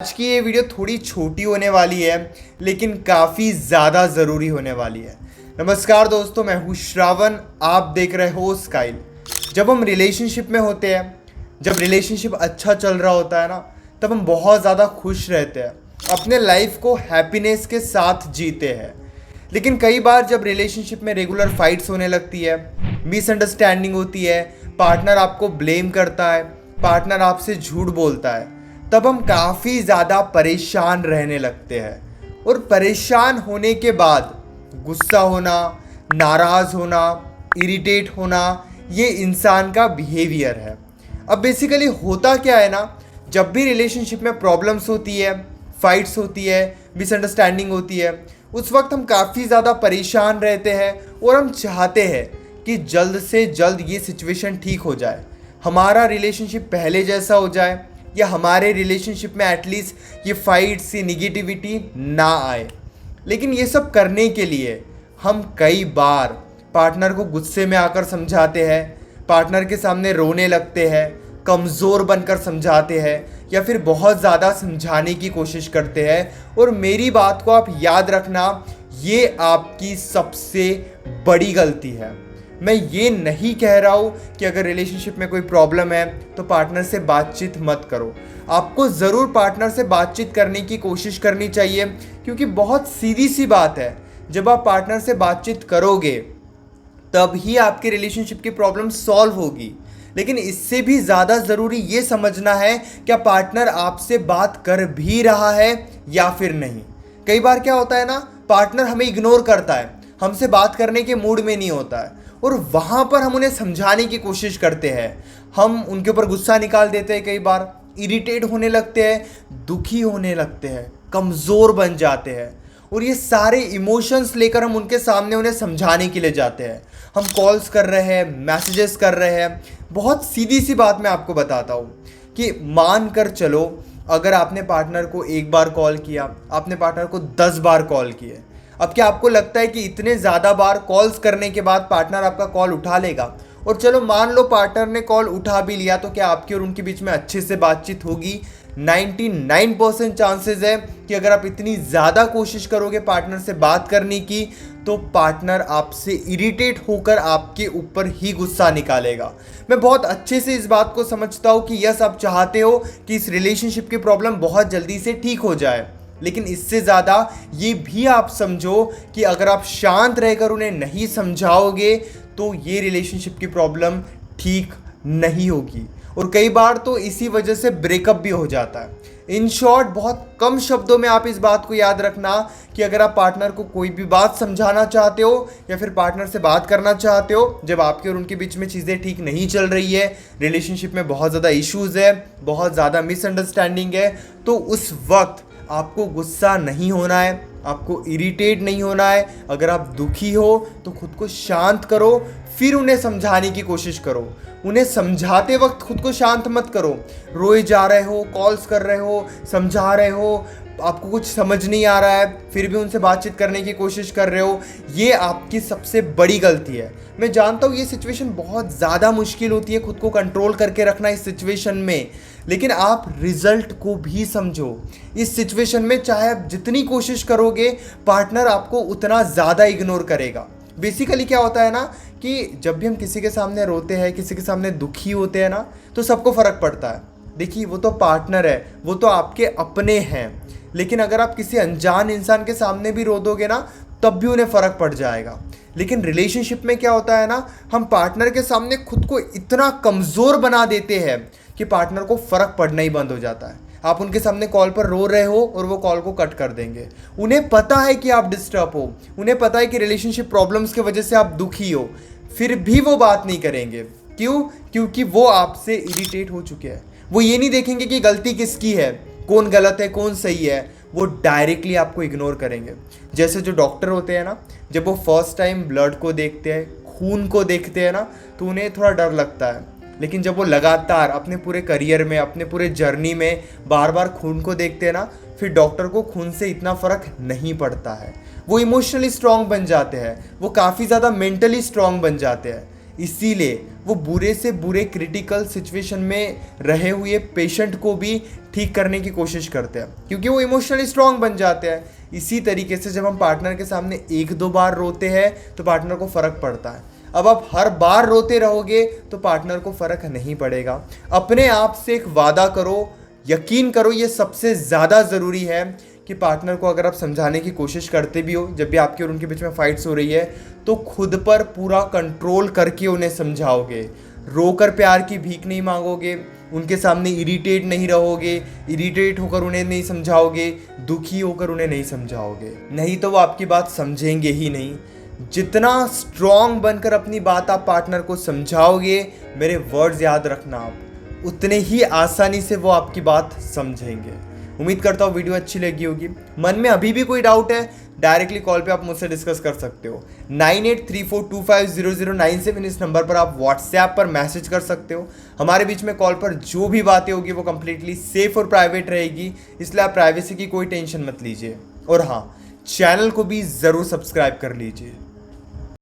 आज की ये वीडियो थोड़ी छोटी होने वाली है लेकिन काफ़ी ज़्यादा ज़रूरी होने वाली है। नमस्कार दोस्तों, मैं हूँ श्रावण, आप देख रहे हो स्काइल। जब हम रिलेशनशिप में होते हैं, जब रिलेशनशिप अच्छा चल रहा होता है ना, तब हम बहुत ज़्यादा खुश रहते हैं, अपने लाइफ को हैप्पीनेस के साथ जीते हैं। लेकिन कई बार जब रिलेशनशिप में रेगुलर फाइट्स होने लगती है, मिसअंडरस्टैंडिंग होती है, पार्टनर आपको ब्लेम करता है, पार्टनर आपसे झूठ बोलता है, तब हम काफ़ी ज़्यादा परेशान रहने लगते हैं। और परेशान होने के बाद गुस्सा होना, नाराज़ होना, इरिटेट होना, ये इंसान का बिहेवियर है। अब बेसिकली होता क्या है ना, जब भी रिलेशनशिप में प्रॉब्लम्स होती है, फाइट्स होती है, मिसअंडरस्टैंडिंग होती है, उस वक्त हम काफ़ी ज़्यादा परेशान रहते हैं और हम चाहते हैं कि जल्द से जल्द ये सिचुएशन ठीक हो जाए, हमारा रिलेशनशिप पहले जैसा हो जाए, या हमारे रिलेशनशिप में एटलीस्ट ये फाइट्स, ये निगेटिविटी ना आए। लेकिन ये सब करने के लिए हम कई बार पार्टनर को गुस्से में आकर समझाते हैं, पार्टनर के सामने रोने लगते हैं, कमज़ोर बनकर समझाते हैं, या फिर बहुत ज़्यादा समझाने की कोशिश करते हैं। और मेरी बात को आप याद रखना, ये आपकी सबसे बड़ी गलती है। मैं ये नहीं कह रहा हूँ कि अगर रिलेशनशिप में कोई प्रॉब्लम है तो पार्टनर से बातचीत मत करो। आपको ज़रूर पार्टनर से बातचीत करने की कोशिश करनी चाहिए, क्योंकि बहुत सीधी सी बात है, जब आप पार्टनर से बातचीत करोगे तब ही आपके रिलेशनशिप की प्रॉब्लम सॉल्व होगी। लेकिन इससे भी ज़्यादा ज़रूरी ये समझना है क्या पार्टनर आपसे बात कर भी रहा है या फिर नहीं। कई बार क्या होता है ना, पार्टनर हमें इग्नोर करता है, हमसे बात करने के मूड में नहीं होता है, और वहाँ पर हम उन्हें समझाने की कोशिश करते हैं, हम उनके ऊपर गुस्सा निकाल देते हैं, कई बार इरिटेट होने लगते हैं, दुखी होने लगते हैं, कमज़ोर बन जाते हैं, और ये सारे इमोशंस लेकर हम उनके सामने उन्हें समझाने के लिए जाते हैं। हम कॉल्स कर रहे हैं, मैसेजेस कर रहे हैं। बहुत सीधी सी बात मैं आपको बताता हूँ कि मान कर चलो, अगर आपने पार्टनर को एक बार कॉल किया, आपने पार्टनर को 10 बार कॉल किए, अब क्या आपको लगता है कि इतने ज़्यादा बार कॉल्स करने के बाद पार्टनर आपका कॉल उठा लेगा? और चलो मान लो पार्टनर ने कॉल उठा भी लिया, तो क्या आपकी और उनके बीच में अच्छे से बातचीत होगी? 99% चांसेस है कि अगर आप इतनी ज़्यादा कोशिश करोगे पार्टनर से बात करने की, तो पार्टनर आपसे इरिटेट होकर आपके ऊपर ही गुस्सा निकालेगा। मैं बहुत अच्छे से इस बात को समझता हूँ कि यस, आप चाहते हो कि इस रिलेशनशिप की प्रॉब्लम बहुत जल्दी से ठीक हो जाए, लेकिन इससे ज़्यादा ये भी आप समझो कि अगर आप शांत रहकर उन्हें नहीं समझाओगे तो ये रिलेशनशिप की प्रॉब्लम ठीक नहीं होगी, और कई बार तो इसी वजह से ब्रेकअप भी हो जाता है। इन शॉर्ट, बहुत कम शब्दों में आप इस बात को याद रखना कि अगर आप पार्टनर को कोई भी बात समझाना चाहते हो या फिर पार्टनर से बात करना चाहते हो, जब आपके और उनके बीच में चीज़ें ठीक नहीं चल रही है, रिलेशनशिप में बहुत ज़्यादा इश्यूज़ है, बहुत ज़्यादा मिसअंडरस्टैंडिंग है, तो उस वक्त आपको गुस्सा नहीं होना है, आपको इरिटेट नहीं होना है। अगर आप दुखी हो तो खुद को शांत करो, फिर उन्हें समझाने की कोशिश करो। उन्हें समझाते वक्त खुद को शांत मत करो। रोए जा रहे हो, कॉल्स कर रहे हो, समझा रहे हो, आपको कुछ समझ नहीं आ रहा है, फिर भी उनसे बातचीत करने की कोशिश कर रहे हो, ये आपकी सबसे बड़ी गलती है। मैं जानता हूँ ये सिचुएशन बहुत ज़्यादा मुश्किल होती है, खुद को कंट्रोल करके रखना इस सिचुएशन में, लेकिन आप रिजल्ट को भी समझो। इस सिचुएशन में चाहे आप जितनी कोशिश करोगे, पार्टनर आपको उतना ज़्यादा इग्नोर करेगा। बेसिकली क्या होता है ना कि जब भी हम किसी के सामने रोते हैं, किसी के सामने दुखी होते हैं ना, तो सबको फ़र्क पड़ता है। देखिए, वो तो पार्टनर है, वो तो आपके अपने हैं, लेकिन अगर आप किसी अनजान इंसान के सामने भी रो दोगे ना, तब भी उन्हें फ़र्क पड़ जाएगा। लेकिन रिलेशनशिप में क्या होता है ना, हम पार्टनर के सामने खुद को इतना कमज़ोर बना देते हैं कि पार्टनर को फ़र्क पड़ना ही बंद हो जाता है। आप उनके सामने कॉल पर रो रहे हो और वो कॉल को कट कर देंगे। उन्हें पता है कि आप डिस्टर्ब हो, उन्हें पता है कि रिलेशनशिप प्रॉब्लम्स की वजह से आप दुखी हो, फिर भी वो बात नहीं करेंगे। क्यों? क्योंकि वो आपसे इरिटेट हो चुके हैं। वो ये नहीं देखेंगे कि गलती किसकी है, कौन गलत है, कौन सही है, वो डायरेक्टली आपको इग्नोर करेंगे। जैसे जो डॉक्टर होते हैं ना, जब वो फर्स्ट टाइम ब्लड को देखते हैं, खून को देखते हैं ना, तो उन्हें थोड़ा डर लगता है, लेकिन जब वो लगातार अपने पूरे करियर में, अपने पूरे जर्नी में बार बार खून को देखते हैं ना, फिर डॉक्टर को खून से इतना फ़र्क नहीं पड़ता है। वो इमोशनली स्ट्रांग बन जाते हैं, वो काफ़ी ज़्यादा मेंटली स्ट्रांग बन जाते हैं। इसीलिए वो बुरे से बुरे क्रिटिकल सिचुएशन में रहे हुए पेशेंट को भी ठीक करने की कोशिश करते हैं, क्योंकि वो इमोशनली स्ट्रांग बन जाते हैं। इसी तरीके से जब हम पार्टनर के सामने एक दो बार रोते हैं तो पार्टनर को फ़र्क पड़ता है। अब आप हर बार रोते रहोगे तो पार्टनर को फ़र्क नहीं पड़ेगा। अपने आप से एक वादा करो, यकीन करो, ये सबसे ज़्यादा ज़रूरी है कि पार्टनर को अगर आप समझाने की कोशिश करते भी हो, जब भी आपके और उनके बीच में फाइट्स हो रही है, तो खुद पर पूरा कंट्रोल करके उन्हें समझाओगे। रोकर प्यार की भीख नहीं मांगोगे, उनके सामने इरिटेट नहीं रहोगे, इरिटेट होकर उन्हें नहीं समझाओगे, दुखी होकर उन्हें नहीं समझाओगे, नहीं तो वो आपकी बात समझेंगे ही नहीं। जितना स्ट्रांग बनकर अपनी बात आप पार्टनर को समझाओगे, मेरे वर्ड्स याद रखना आप, उतने ही आसानी से वो आपकी बात समझेंगे। उम्मीद करता हूँ वीडियो अच्छी लगी होगी। मन में अभी भी कोई डाउट है, डायरेक्टली कॉल पे आप मुझसे डिस्कस कर सकते हो। 9834250097 इस नंबर पर आप व्हाट्सएप पर मैसेज कर सकते हो। हमारे बीच में कॉल पर जो भी बातें होगी वो कंप्लीटली सेफ और प्राइवेट रहेगी, इसलिए आप प्राइवेसी की कोई टेंशन मत लीजिए। और हाँ, चैनल को भी ज़रूर सब्सक्राइब कर लीजिए।